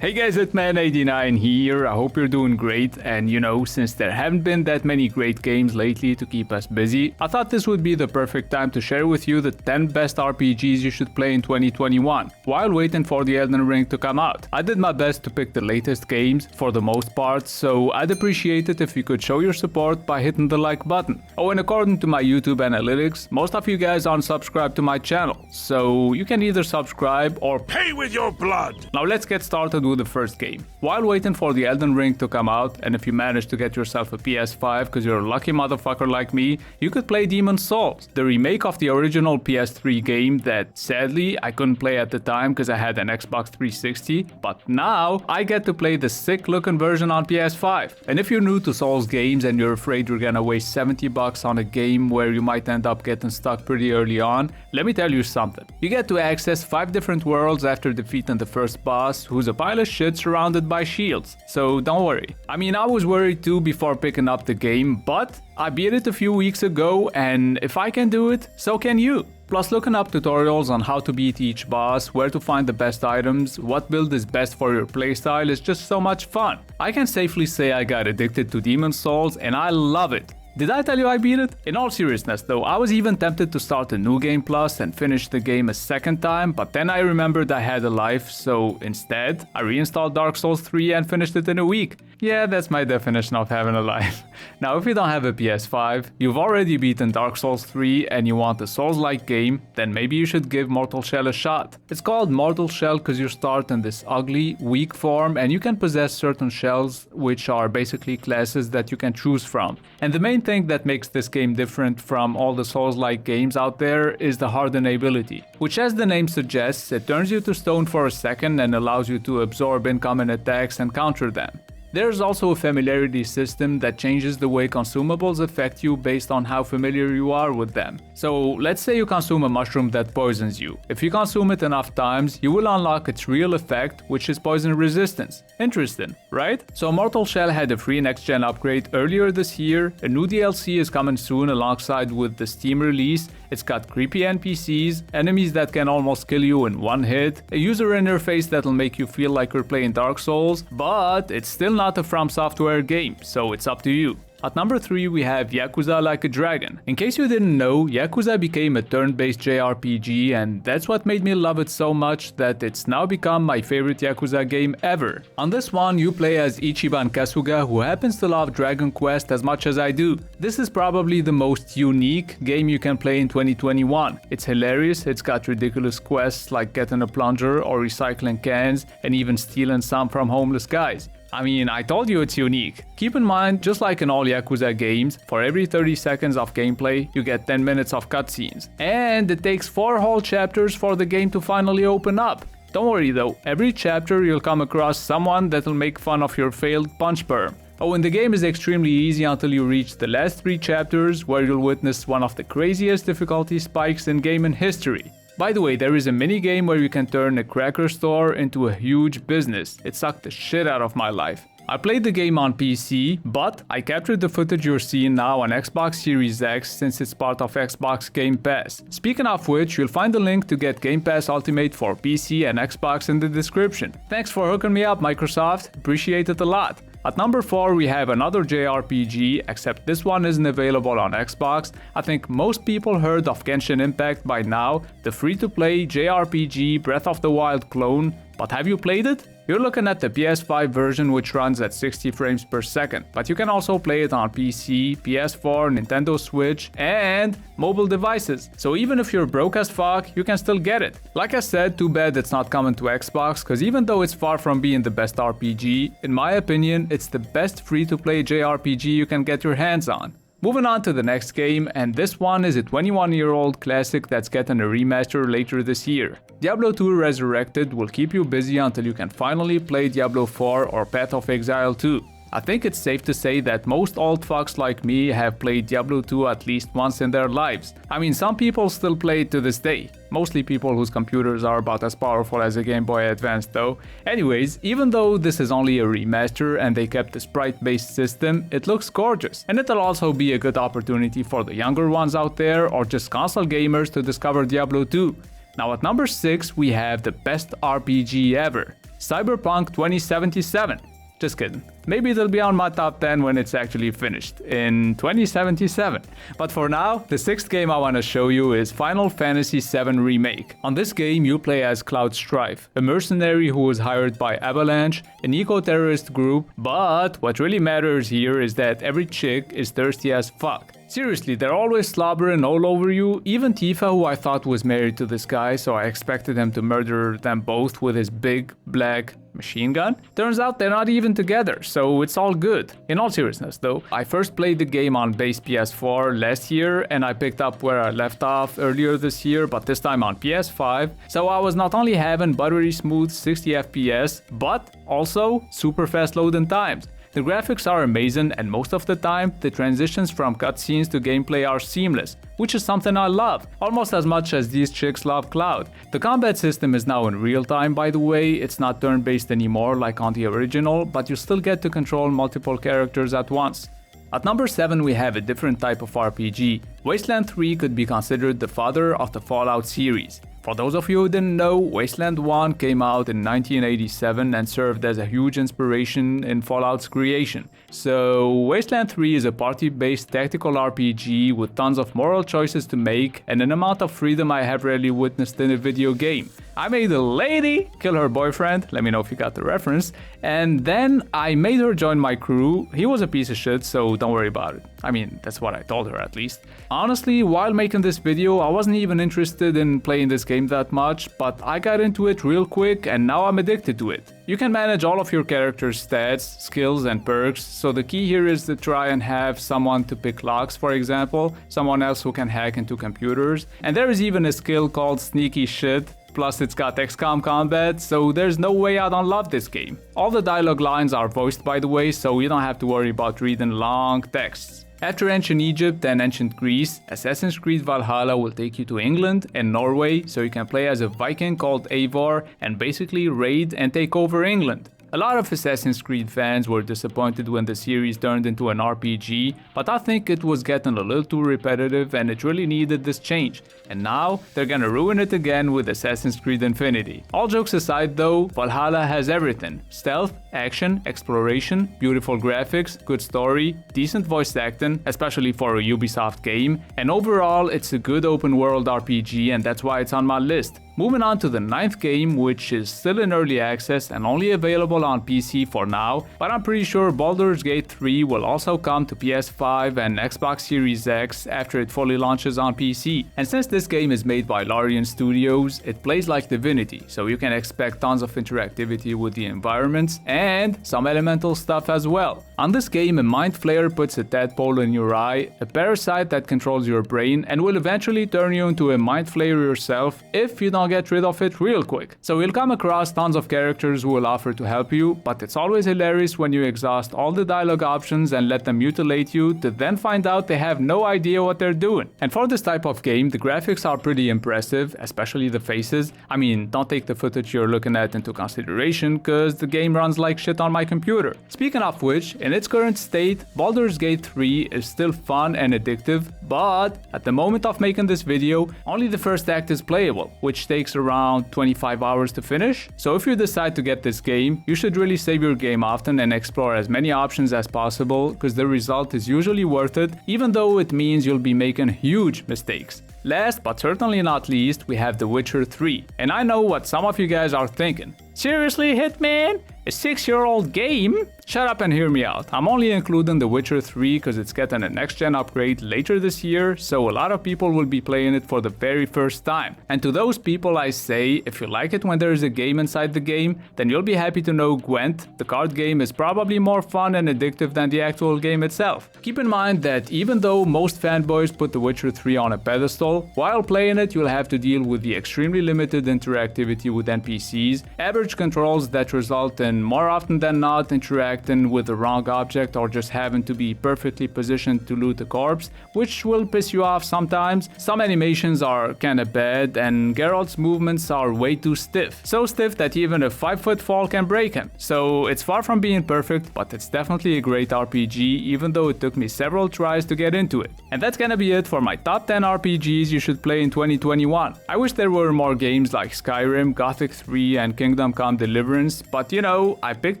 Hey guys, it's Man89 here. I hope you're doing great, and since there haven't been that many great games lately to keep us busy, I thought this would be the perfect time to share with you the 10 best RPGs you should play in 2021, while waiting for the Elden Ring to come out. I did my best to pick the latest games, for the most part, so I'd appreciate it if you could show your support by hitting the like button. Oh, and according to my YouTube analytics, most of you guys aren't subscribed to my channel, so you can either subscribe or pay with your blood! Now let's get started with the first game. While waiting for the Elden Ring to come out, and if you manage to get yourself a PS5 because you're a lucky motherfucker like me, you could play Demon's Souls, the remake of the original PS3 game that sadly I couldn't play at the time because I had an Xbox 360, but now I get to play the sick looking version on PS5. And if you're new to Souls games and you're afraid you're gonna waste $70 on a game where you might end up getting stuck pretty early on, let me tell you something. You get to access 5 different worlds after defeating the first boss, who's a pile of shit surrounded by shields, so don't worry. I mean, I was worried too before picking up the game, but I beat it a few weeks ago, and if I can do it, so can you. Plus, looking up tutorials on how to beat each boss, where to find the best items, what build is best for your playstyle is just so much fun. I can safely say I got addicted to Demon's Souls and I love it. Did I tell you I beat it? In all seriousness though, I was even tempted to start a New Game Plus and finish the game a second time, but then I remembered I had a life, so instead, I reinstalled Dark Souls 3 and finished it in a week. Yeah, that's my definition of having a life. Now, if you don't have a PS5, you've already beaten Dark Souls 3 and you want a Souls-like game, then maybe you should give Mortal Shell a shot. It's called Mortal Shell because you start in this ugly, weak form and you can possess certain shells, which are basically classes that you can choose from. And the main thing that makes this game different from all the Souls-like games out there is the harden ability, which, as the name suggests, it turns you to stone for a second and allows you to absorb incoming attacks and counter them. There's also a familiarity system that changes the way consumables affect you based on how familiar you are with them. So let's say you consume a mushroom that poisons you. If you consume it enough times, you will unlock its real effect, which is poison resistance. Interesting, right? So Mortal Shell had a free next-gen upgrade earlier this year, a new DLC is coming soon alongside with the Steam release, it's got creepy NPCs, enemies that can almost kill you in one hit, a user interface that'll make you feel like you're playing Dark Souls, but it's still not a From Software game, so it's up to you. At number 3 we have Yakuza Like a Dragon. In case you didn't know, Yakuza became a turn-based JRPG and that's what made me love it so much that it's now become my favorite Yakuza game ever. On this one you play as Ichiban Kasuga, who happens to love Dragon Quest as much as I do. This is probably the most unique game you can play in 2021. It's hilarious, it's got ridiculous quests like getting a plunger or recycling cans and even stealing some from homeless guys. I mean, I told you it's unique. Keep in mind, just like in all Yakuza games, for every 30 seconds of gameplay, you get 10 minutes of cutscenes. And it takes 4 whole chapters for the game to finally open up. Don't worry though, every chapter you'll come across someone that'll make fun of your failed punch perm. Oh, and the game is extremely easy until you reach the last 3 chapters, where you'll witness one of the craziest difficulty spikes in gaming history. By the way, there is a mini-game where you can turn a cracker store into a huge business. It sucked the shit out of my life. I played the game on PC, but I captured the footage you're seeing now on Xbox Series X since it's part of Xbox Game Pass. Speaking of which, you'll find the link to get Game Pass Ultimate for PC and Xbox in the description. Thanks for hooking me up, Microsoft. Appreciate it a lot. At number 4 we have another JRPG, except this one isn't available on Xbox. I think most people heard of Genshin Impact by now, the free-to-play JRPG Breath of the Wild clone, but have you played it? You're looking at the PS5 version, which runs at 60 frames per second, but you can also play it on PC, PS4, Nintendo Switch, and mobile devices. So even if you're broke as fuck, you can still get it. Like I said, too bad it's not coming to Xbox, cause even though it's far from being the best RPG, in my opinion, it's the best free-to-play JRPG you can get your hands on. Moving on to the next game, and this one is a 21-year-old classic that's getting a remaster later this year. Diablo 2 Resurrected will keep you busy until you can finally play Diablo 4 or Path of Exile 2. I think it's safe to say that most old fucks like me have played Diablo 2 at least once in their lives. I mean, some people still play it to this day. Mostly people whose computers are about as powerful as a Game Boy Advance though. Anyways, even though this is only a remaster and they kept the sprite-based system, it looks gorgeous. And it'll also be a good opportunity for the younger ones out there or just console gamers to discover Diablo 2. Now at number 6 we have the best RPG ever. Cyberpunk 2077. Just kidding. Maybe it'll be on my top 10 when it's actually finished, in 2077. But for now, the sixth game I want to show you is Final Fantasy VII Remake. On this game, you play as Cloud Strife, a mercenary who was hired by Avalanche, an eco-terrorist group, but what really matters here is that every chick is thirsty as fuck. Seriously, they're always slobbering all over you, even Tifa, who I thought was married to this guy, so I expected him to murder them both with his big, black machine gun. Turns out they're not even together, so it's all good. In all seriousness though, I first played the game on base PS4 last year, and I picked up where I left off earlier this year, but this time on PS5, so I was not only having buttery smooth 60 FPS, but also super fast loading times. The graphics are amazing, and most of the time, the transitions from cutscenes to gameplay are seamless, which is something I love, almost as much as these chicks love Cloud. The combat system is now in real time, by the way. It's not turn-based anymore like on the original, but you still get to control multiple characters at once. At number 7 we have a different type of RPG. Wasteland 3 could be considered the father of the Fallout series. For those of you who didn't know, Wasteland 1 came out in 1987 and served as a huge inspiration in Fallout's creation. So Wasteland 3 is a party-based tactical RPG with tons of moral choices to make and an amount of freedom I have rarely witnessed in a video game. I made a lady kill her boyfriend, let me know if you got the reference, and then I made her join my crew. He was a piece of shit, so don't worry about it. I mean, that's what I told her at least. Honestly, while making this video, I wasn't even interested in playing this game that much, but I got into it real quick and now I'm addicted to it. You can manage all of your character's stats, skills and perks, so the key here is to try and have someone to pick locks, for example, someone else who can hack into computers, and there is even a skill called sneaky shit. Plus it's got XCOM combat, so there's no way I don't love this game. All the dialogue lines are voiced by the way, so you don't have to worry about reading long texts. After Ancient Egypt and Ancient Greece, Assassin's Creed Valhalla will take you to England and Norway, so you can play as a Viking called Eivor and basically raid and take over England. A lot of Assassin's Creed fans were disappointed when the series turned into an RPG, but I think it was getting a little too repetitive and it really needed this change. And now, they're gonna ruin it again with Assassin's Creed Infinity. All jokes aside though, Valhalla has everything. Stealth, action, exploration, beautiful graphics, good story, decent voice acting, especially for a Ubisoft game, and overall it's a good open world RPG and that's why it's on my list. Moving on to the 9th game, which is still in early access and only available on PC for now, but I'm pretty sure Baldur's Gate 3 will also come to PS5 and Xbox Series X after it fully launches on PC. And since this game is made by Larian Studios, it plays like Divinity, so you can expect tons of interactivity with the environments and some elemental stuff as well. On this game, a mind flayer puts a tadpole in your eye, a parasite that controls your brain and will eventually turn you into a mind flayer yourself if you don't get rid of it real quick. So you'll come across tons of characters who will offer to help you, but it's always hilarious when you exhaust all the dialogue options and let them mutilate you to then find out they have no idea what they're doing. And for this type of game, the graphics are pretty impressive, especially the faces. I mean, don't take the footage you're looking at into consideration, cause the game runs like shit on my computer. Speaking of which, in its current state, Baldur's Gate 3 is still fun and addictive, but at the moment of making this video, only the first act is playable, which takes around 25 hours to finish. So if you decide to get this game, you should really save your game often and explore as many options as possible, because the result is usually worth it, even though it means you'll be making huge mistakes. Last but certainly not least, we have The Witcher 3. And I know what some of you guys are thinking. Seriously, Hitman? A 6-year-old game? Shut up and hear me out. I'm only including The Witcher 3 because it's getting a next-gen upgrade later this year, so a lot of people will be playing it for the very first time. And to those people I say, if you like it when there is a game inside the game, then you'll be happy to know Gwent, the card game, is probably more fun and addictive than the actual game itself. Keep in mind that even though most fanboys put The Witcher 3 on a pedestal, while playing it you'll have to deal with the extremely limited interactivity with NPCs, average controls that result in and more often than not interacting with the wrong object or just having to be perfectly positioned to loot a corpse, which will piss you off sometimes. Some animations are kinda bad and Geralt's movements are way too stiff. So stiff that even a 5-foot fall can break him. So it's far from being perfect, but it's definitely a great RPG even though it took me several tries to get into it. And that's gonna be it for my top 10 RPGs you should play in 2021. I wish there were more games like Skyrim, Gothic 3 and Kingdom Come Deliverance, but you know, I picked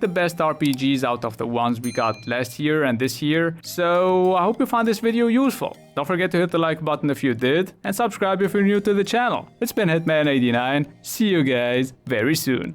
the best RPGs out of the ones we got last year and this year, so I hope you found this video useful. Don't forget to hit the like button if you did, and subscribe if you're new to the channel. It's been Hitman89, see you guys very soon.